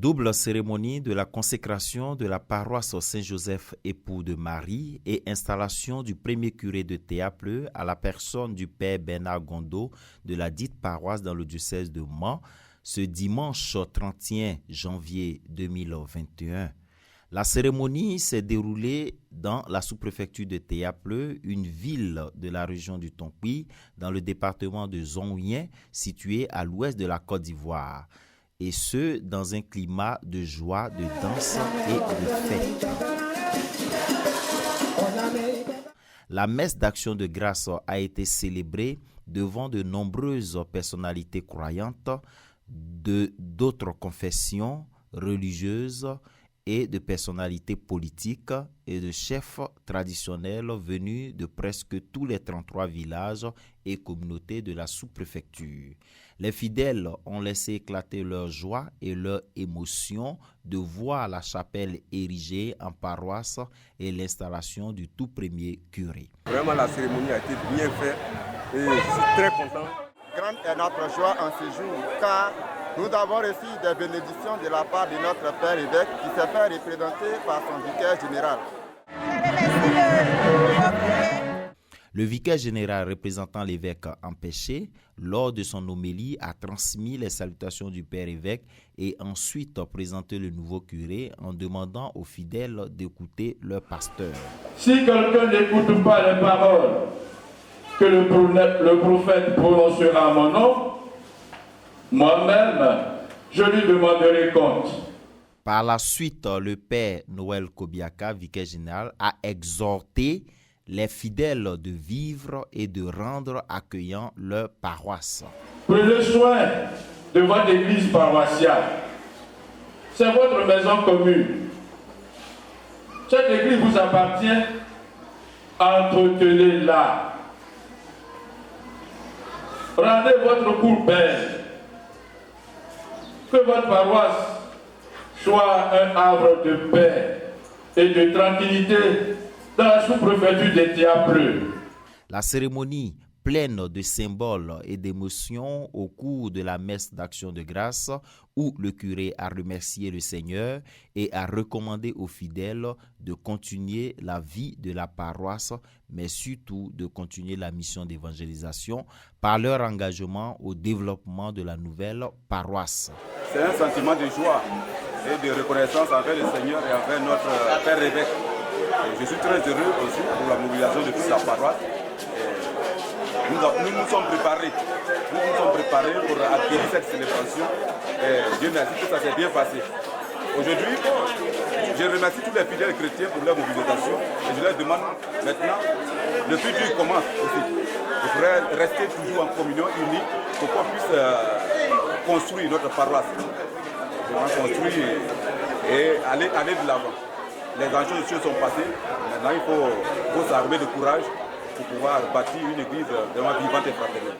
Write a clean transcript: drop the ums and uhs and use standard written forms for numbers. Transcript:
Double cérémonie de la consécration de la paroisse Saint-Joseph époux de Marie et installation du premier curé de Théapleu à la personne du père Bernard Gondo de la dite paroisse dans le diocèse de Mans ce dimanche 31 janvier 2021. La cérémonie s'est déroulée dans la sous-préfecture de Théapleu, une ville de la région du Tonkpi, dans le département de Zonguien, situé à l'ouest de la Côte d'Ivoire. Et ce, dans un climat de joie, de danse et de fête. La messe d'action de grâce a été célébrée devant de nombreuses personnalités croyantes d'autres confessions religieuses et de personnalités politiques et de chefs traditionnels venus de presque tous les 33 villages et communautés de la sous-préfecture. Les fidèles ont laissé éclater leur joie et leur émotion de voir la chapelle érigée en paroisse et l'installation du tout premier curé. Vraiment, la cérémonie a été bien faite et je suis très content. Grande est notre joie en ce jour, car nous avons reçu des bénédictions de la part de notre Père évêque qui s'est fait représenter par son vicaire général. Le vicaire général représentant l'évêque empêché, lors de son homélie, a transmis les salutations du Père évêque et ensuite présenté le nouveau curé en demandant aux fidèles d'écouter leur pasteur. Si quelqu'un n'écoute pas les paroles que le prophète prononcera à mon nom, moi-même, je lui demanderai compte. Par la suite, le père Noël Kobiaka, vicaire général, a exhorté les fidèles de vivre et de rendre accueillant leur paroisse. Prenez soin de votre église paroissiale. C'est votre maison commune. Cette église vous appartient. Entretenez-la. Rendez votre cour belle. Que votre paroisse soit un havre de paix et de tranquillité dans la sous-préfecture de Théapleu. La cérémonie pleine de symboles et d'émotions au cours de la messe d'action de grâce où le curé a remercié le Seigneur et a recommandé aux fidèles de continuer la vie de la paroisse, mais surtout de continuer la mission d'évangélisation par leur engagement au développement de la nouvelle paroisse. C'est un sentiment de joie et de reconnaissance envers le Seigneur et envers notre Père évêque. Je suis très heureux aussi pour la mobilisation de toute la paroisse. Nous nous sommes préparés. Nous nous sommes préparés pour accueillir cette célébration. Dieu merci que ça s'est bien passé. Aujourd'hui, je remercie tous les fidèles chrétiens pour leur mobilisation et je leur demande maintenant, le plus dur commence aussi. Il faudrait rester toujours en communion unie pour qu'on puisse construire notre paroisse. Construire et aller de l'avant. Les enjeux de Dieu sont passés. Maintenant, il faut s'armer de courage pour pouvoir bâtir une église vraiment vivante et fraternelle.